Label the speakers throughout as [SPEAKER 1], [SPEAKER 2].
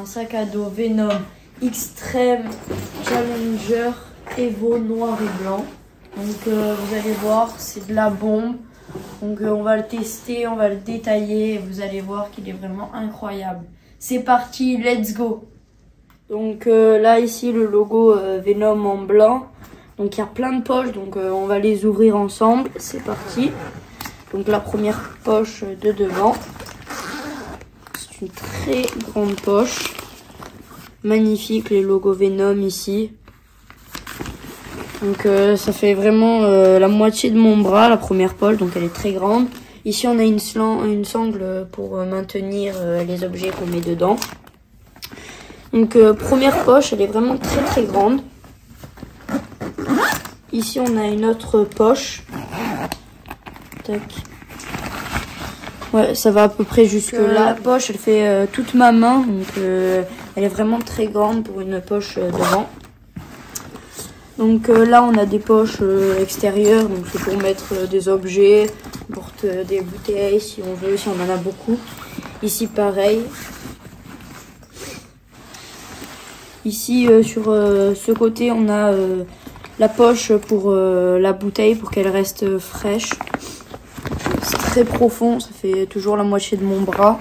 [SPEAKER 1] sac à dos Venom Extreme Challenger Evo noir et blanc. Donc vous allez voir, c'est de la bombe. Donc on va le tester, on va le détailler et vous allez voir qu'il est vraiment incroyable. C'est parti, let's go! Donc là ici le logo Venom en blanc. Donc il y a plein de poches, donc on va les ouvrir ensemble. C'est parti. Donc la première poche de devant. C'est une très grande poche. Magnifique les logos Venom ici. Donc ça fait vraiment la moitié de mon bras, la première poche, donc elle est très grande. Ici on a une sangle pour maintenir les objets qu'on met dedans. Donc première poche, elle est vraiment très très grande. Ici on a une autre poche. Tac. Ouais, ça va à peu près jusque là. La poche, elle fait toute ma main, donc elle est vraiment très grande pour une poche devant. Donc là, on a des poches extérieures, donc c'est pour mettre des objets, on porte des bouteilles si on veut, si on en a beaucoup. Ici, pareil. Ici, sur ce côté, on a la poche pour la bouteille, pour qu'elle reste fraîche. C'est très profond, ça fait toujours la moitié de mon bras.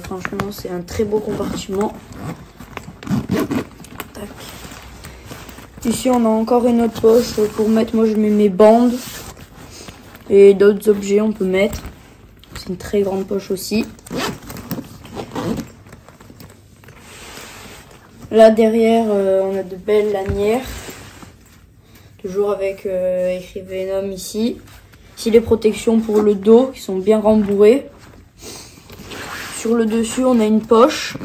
[SPEAKER 1] Franchement, c'est un très beau compartiment. Tac. Ici, on a encore une autre poche pour mettre, moi je mets mes bandes et d'autres objets on peut mettre. C'est une très grande poche aussi. Là derrière, on a de belles lanières. Toujours avec écrit Venom ici. Ici les protections pour le dos qui sont bien rembourrées. Sur le dessus on a une poche.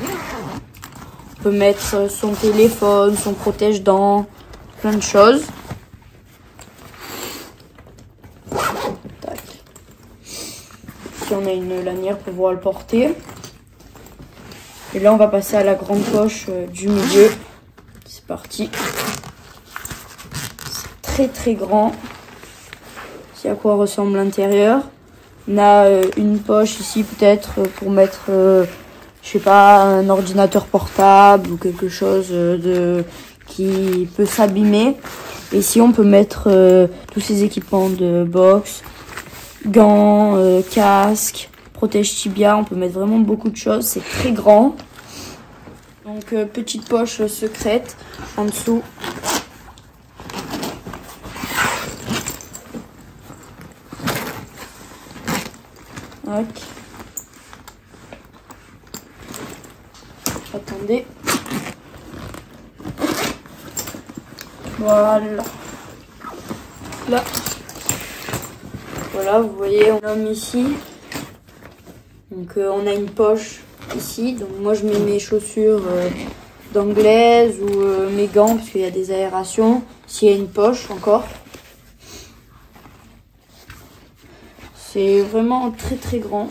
[SPEAKER 1] On peut mettre son téléphone, son protège-dents, plein de choses. Tac. Ici on a une lanière pour pouvoir le porter. Et là on va passer à la grande poche du milieu. C'est parti. C'est très très grand. Ici à quoi ressemble l'intérieur. On a une poche ici peut-être pour mettre, je sais pas, un ordinateur portable ou quelque chose qui peut s'abîmer. Ici on peut mettre tous ces équipements de boxe, gants, casque, protège tibia. On peut mettre vraiment beaucoup de choses. C'est très grand. Donc petite poche secrète en dessous. Ok. Attendez. Voilà. Là. Voilà, vous voyez, on a mis ici. Donc on a une poche ici. Donc moi je mets mes chaussures d'anglaise ou mes gants parce qu'il y a des aérations. S'il y a une poche encore. C'est vraiment très très grand.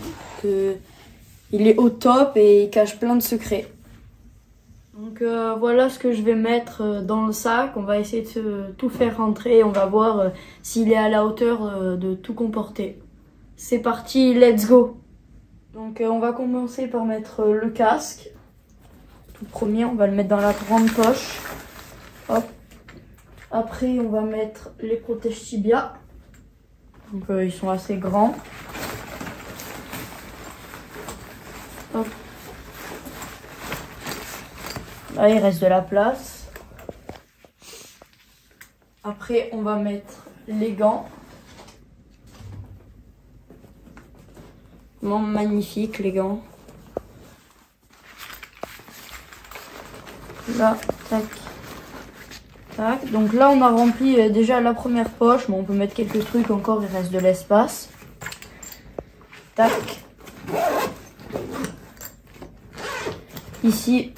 [SPEAKER 1] Il est au top et il cache plein de secrets. Donc voilà ce que je vais mettre dans le sac. On va essayer de tout faire rentrer. On va voir s'il est à la hauteur de tout comporter. C'est parti, let's go! Donc on va commencer par mettre le casque. Tout premier, on va le mettre dans la grande poche. Hop. Après, on va mettre les protège tibia. Donc ils sont assez grands. Hop. Là, il reste de la place. Après, on va mettre les gants. Vraiment magnifique, les gants. Là, tac. Tac. Donc là, on a rempli déjà la première poche. Bon, on peut mettre quelques trucs encore, il reste de l'espace. Tac. Ici,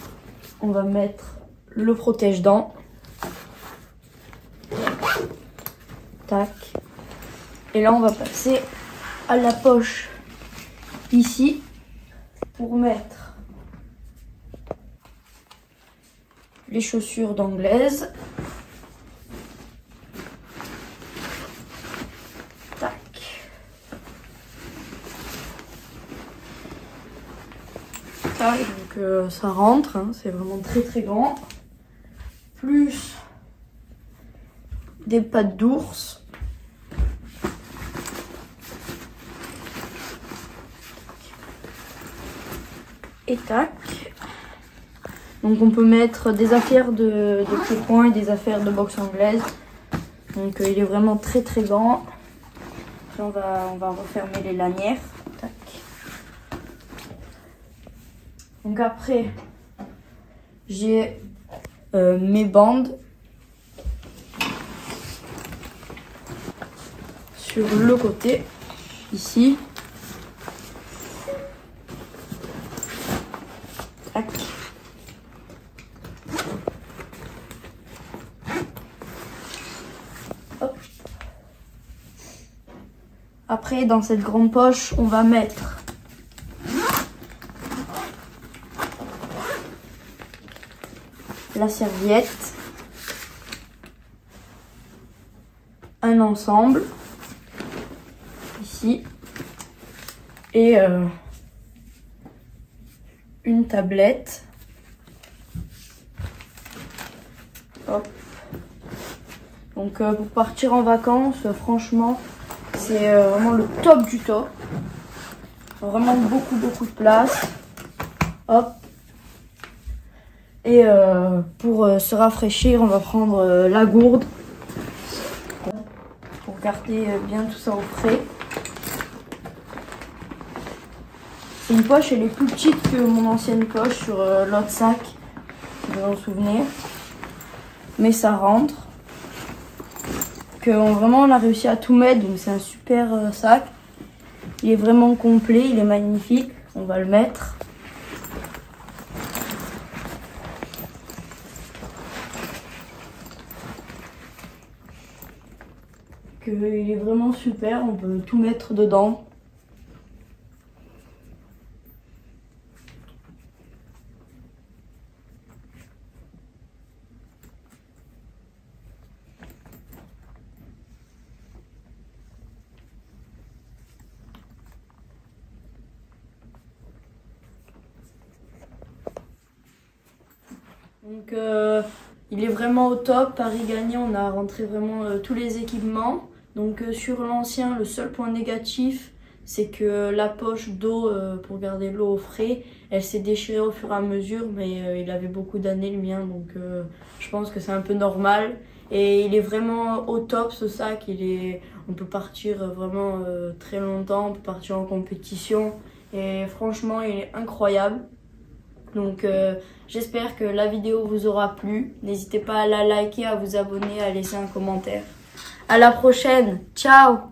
[SPEAKER 1] on va mettre le protège-dents. Tac. Et là, on va passer à la poche ici pour mettre les chaussures d'anglaise. Tac. Tac. Donc ça rentre, hein, c'est vraiment très très grand. Plus des pattes d'ours. Et tac. Donc on peut mettre des affaires de pieds-points et des affaires de boxe anglaise. Donc il est vraiment très très grand. Après on va refermer les lanières. Tac. Donc après j'ai mes bandes sur le côté ici. Tac. Hop. Après dans cette grande poche on va mettre la serviette, un ensemble ici et une tablette. Hop. Donc pour partir en vacances, franchement c'est vraiment le top du top. Vraiment beaucoup de place. Hop. Et pour se rafraîchir, on va prendre la gourde pour garder bien tout ça au frais. C'est une poche, elle est plus petite que mon ancienne poche sur l'autre sac, si vous vous en souvenez. Mais ça rentre. Vraiment on a réussi à tout mettre, donc c'est un super sac. Il est vraiment complet, il est magnifique. On va le mettre. Il est vraiment super, on peut tout mettre dedans. Donc il est vraiment au top. Paris gagné, on a rentré vraiment tous les équipements. Donc sur l'ancien, le seul point négatif, c'est que la poche d'eau pour garder l'eau au frais, elle s'est déchirée au fur et à mesure, mais il avait beaucoup d'années le mien, donc je pense que c'est un peu normal. Et il est vraiment au top ce sac, on peut partir vraiment très longtemps, on peut partir en compétition et franchement il est incroyable. Donc j'espère que la vidéo vous aura plu. N'hésitez pas à la liker, à vous abonner, à laisser un commentaire. À la prochaine, ciao!